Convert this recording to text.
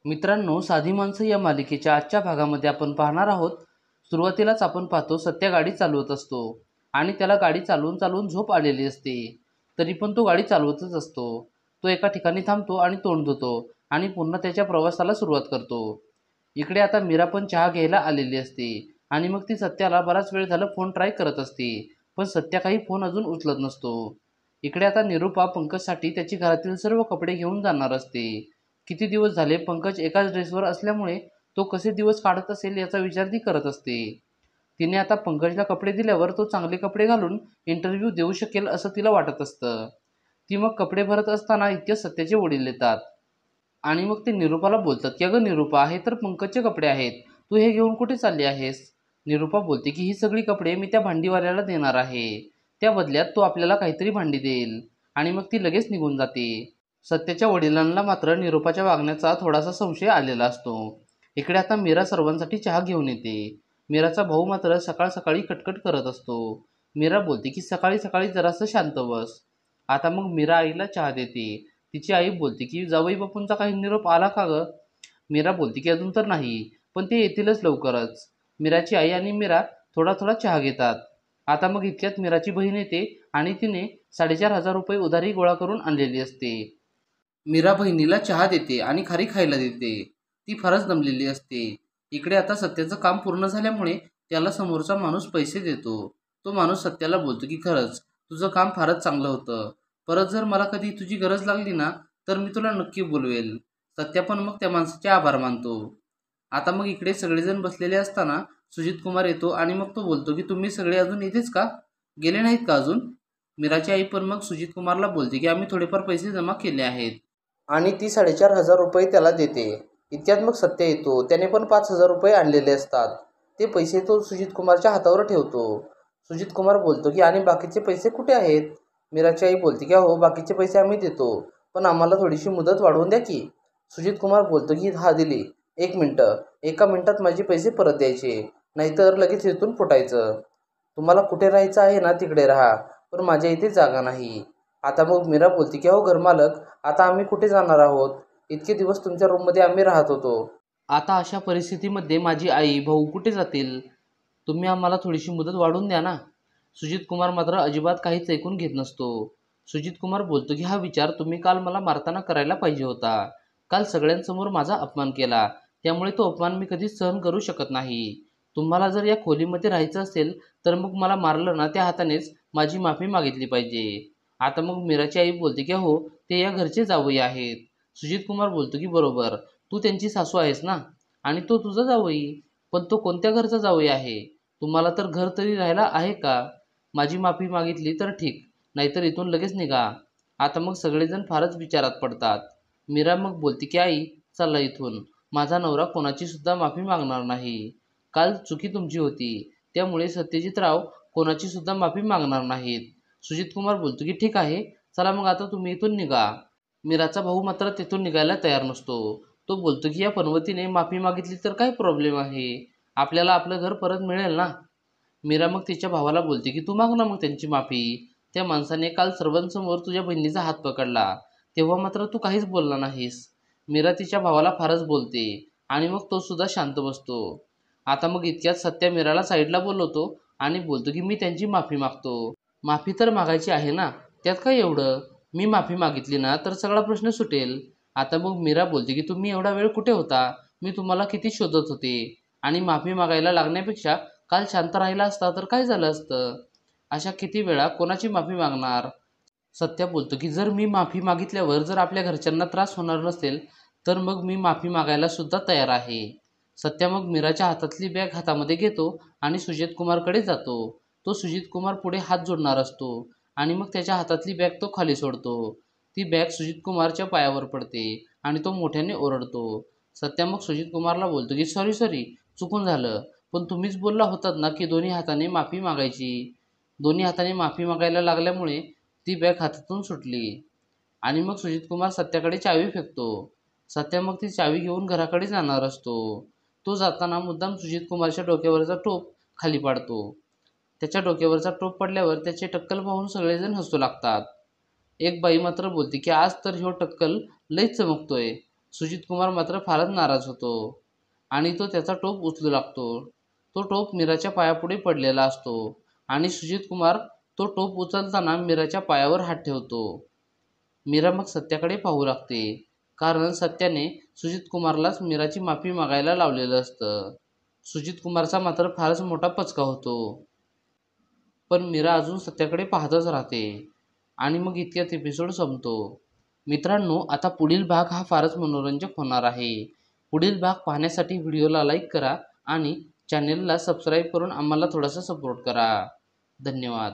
मित्रांनो, साधी माणसं या मालिकेच्या आजच्या भागामध्ये आपण पाहणार आहोत. सुरुवातीलाच आपण पाहतो सत्या गाडी चालवत असतो आणि त्याला गाडी चालवून चालवून झोप आलेली असते. तरी पण तो गाडी चालवतच असतो. तो एका ठिकाणी थांबतो आणि तोंड धुतो आणि पुन्हा त्याच्या प्रवासाला सुरुवात करतो. इकडे आता मीरा पण चहा घ्यायला आलेली असते आणि मग ती सत्याला बराच वेळ झालं फोन ट्राय करत असते, पण सत्या काही फोन अजून उचलत नसतो. इकडे आता निरूपा पंकजसाठी त्याची घरातील सर्व कपडे घेऊन जाणार असते. किती दिवस झाले पंकज एकाच ड्रेसवर असल्यामुळे तो कसे दिवस काढत असेल याचा विचार ती करत असते. तिने आता पंकजला कपडे दिल्यावर तो चांगले कपडे घालून इंटरव्ह्यू देऊ शकेल असं तिला वाटत असतं. ती मग कपडे भरत असताना इतक्यात सत्याचे वडील येतात आणि मग ते निरूपाला बोलतात की अगं निरूपा, हे तर पंकजचे कपडे आहेत, तू हे घेऊन कुठे चालली आहेस? निरूपा बोलते की ही सगळी कपडे मी त्या भांडीवाल्याला देणार आहे, त्या बदल्यात तो आपल्याला काहीतरी भांडी देईल. आणि मग ती लगेच निघून जाते. सत्याच्या वडिलांना मात्र निरूपाच्या वागण्याचा थोडासा संशय आलेला असतो. इकडे आता मीरा सर्वांसाठी चहा घेऊन येते. मीराचा भाऊ मात्र सकाळ सकाळी कटकट करत असतो. मीरा बोलते की सकाळी सकाळी जरासं शांत बस. आता मग मीरा आईला चहा देते. तिची आई बोलते की जावई बापूंचा काही निरोप आला का ग? मीरा बोलते की अजून तर नाही, पण ते येतीलच लवकरच. मीराची आई आणि मीरा थोडा थोडा चहा घेतात. आता मग इतक्यात मीराची बहीण येते आणि तिने 4,500 रुपये उधारी गोळा करून आणलेली असते. मीरा बहिणीला चहा देते आणि खारी खायला देते. ती फारच दमलेली असते. इकडे आता सत्याचं काम पूर्ण झाल्यामुळे त्याला समोरचा माणूस पैसे देतो. तो माणूस सत्याला बोलतो की खरंच तुझं काम फारच चांगलं होतं. परत जर मला कधी तुझी गरज लागली ना, तर मी तुला नक्की बोलवेल. सत्या पण मग त्या माणसाचे आभार मानतो. आता मग इकडे सगळेजण बसलेले असताना सुजित कुमार येतो आणि मग तो बोलतो की तुम्ही सगळे अजून इथेच का? गेले नाहीत का अजून? मीराची आई पण मग सुजित कुमारला बोलते की आम्ही थोडेफार पैसे जमा केले आहेत आणि ती 4,500 रुपये त्याला देते. इतक्यात मग सत्य येतो. त्याने पण 5,000 रुपये आणलेले असतात. ते पैसे तो सुजित कुमारच्या हातावर ठेवतो. सुजित कुमार बोलतो की आणि बाकीचे पैसे कुठे आहेत? मीराची आई बोलते की हो, बाकीचे पैसे आम्ही देतो, पण आम्हाला थोडीशी मुदत वाढवून द्या की. सुजित कुमार बोलतो की हा दिली, 1 मिनिट, 1 मिनिटात माझे पैसे परत द्यायचे, नाहीतर लगेच इथून फुटायचं. तुम्हाला कुठे राहायचं आहे ना तिकडे राहा, पण माझ्या इथे जागा नाही. आता मग मीरा बोलते की हो घरमालक, आता आम्ही कुठे जाणार आहोत? इतके दिवस तुमच्या रूममध्ये आम्ही राहत होतो. आता अशा परिस्थितीमध्ये माझी आई भाऊ कुठे जातील? तुम्ही आम्हाला थोडीशी मुदत वाढवून द्या ना. सुजित कुमार मात्र अजिबात काहीच ऐकून घेत नसतो. सुजित कुमार बोलतो की हा विचार तुम्ही काल मला मारताना करायला पाहिजे होता. काल सगळ्यांसमोर माझा अपमान केला, त्यामुळे तो अपमान मी कधीच सहन करू शकत नाही. तुम्हाला जर या खोलीमध्ये राहायचं असेल तर मग मला मारलं ना त्या हातानेच माझी माफी मागितली पाहिजे. आता मग मीराची आई बोलते की हो, ते या घरचे जावई आहेत. सुजित कुमार बोलतो की बरोबर, तू त्यांची सासू आहेस ना, आणि तो तुझा जावई. पण तो कोणत्या घरचा जावई आहे? तुम्हाला तर घर तरी राहायला आहे का? माझी माफी मागितली तर ठीक, नाहीतर इथून लगेच निघा. आता मग सगळेजण फारच विचारात पडतात. मीरा मग बोलते की आई, चला इथून. माझा नवरा कोणाची सुद्धा माफी मागणार नाही. काल चुकी तुमची होती, त्यामुळे सत्यजितराव कोणाची सुद्धा माफी मागणार नाहीत. सुजित कुमार बोलतो की ठीक आहे, चला मग आता तुम्ही इथून निघा. मीराचा भाऊ मात्र तिथून निघायला तयार नसतो. तो बोलतो की या पनवतीने माफी मागितली तर काय प्रॉब्लेम आहे? आपल्याला आपलं घर परत मिळेल ना. मीरा मग तिच्या भावाला बोलते की तू माग ना मग त्यांची माफी. त्या माणसाने काल सर्वांसमोर तुझ्या बहिणीचा हात पकडला, तेव्हा मात्र तू काहीच बोलला नाहीस. मीरा तिच्या भावाला फारच बोलते आणि मग तो सुद्धा शांत बसतो. आता मग इतक्यात सत्या मीराला साईडला बोलवतो आणि बोलतो की मी त्यांची माफी मागतो. माफी तर मागायची आहे ना, त्यात काय एवढं? मी माफी मागितली ना तर सगळा प्रश्न सुटेल. आता मग मीरा बोलते की तुम्ही एवढा वेळ कुठे होता? मी तुम्हाला किती शोधत होते, आणि माफी मागायला लागण्यापेक्षा काल शांत राहिला असता तर काय झालं असतं? अशा किती वेळा कोणाची माफी मागणार? सत्या बोलतो की जर मी माफी मागितल्यावर जर आपल्या घरच्यांना त्रास होणार नसेल तर मग मी माफी मागायला सुद्धा तयार आहे. सत्या मग मीराच्या हातातली बॅग हातामध्ये घेतो आणि सुजित कुमारकडे जातो. तो सुजित कुमार पुढे हात जोडणार असतो आणि मग त्याच्या हातातली बॅग तो खाली सोडतो. ती बॅग सुजित कुमारच्या पायावर पडते आणि तो मोठ्याने ओरडतो. सत्या मग सुजित कुमारला बोलतो की सॉरी सॉरी, चुकून झालं, पण तुम्हीच बोलला होतात ना की दोन्ही हाताने माफी मागायची. दोन्ही हाताने माफी मागायला लागल्यामुळे ती बॅग हातातून सुटली आणि मग सुजित कुमार सत्याकडे चावी फेकतो. सत्या मग ती चावी घेऊन घराकडे जाणार असतो. तो जाताना मुद्दाम सुजित कुमारच्या डोक्यावरचा टोप खाली पाडतो. त्याच्या डोक्यावरचा टोप पडल्यावर त्याचे टक्कल पाहून सगळेजण हसू लागतात. एक बाई मात्र बोलते की आज तर ह्यो टक्कल लयच चमकतोय. सुजित कुमार मात्र फारच नाराज होतो आणि तो त्याचा टोप उचलू लागतो. तो टोप मीराच्या पायापुढे पडलेला असतो आणि सुजित कुमार तो टोप उचलताना मीराच्या पायावर हात ठेवतो. मीरा मग सत्याकडे पाहू लागते, कारण सत्याने सुजित कुमारलाच मीराची माफी मागायला लावलेलं असतं. सुजित कुमारचा मात्र फारच मोठा पचका होतो. पण मीरा अजून सत्याकडे पाहतच राहते आणि मग इतक्यात एपिसोड संपतो. मित्रांनो, आता पुढील भाग हा फारच मनोरंजक होणार आहे. पुढील भाग पाहण्यासाठी व्हिडिओला लाईक करा आणि चॅनेलला सबस्क्राईब करून आम्हाला थोडासा सपोर्ट करा. धन्यवाद.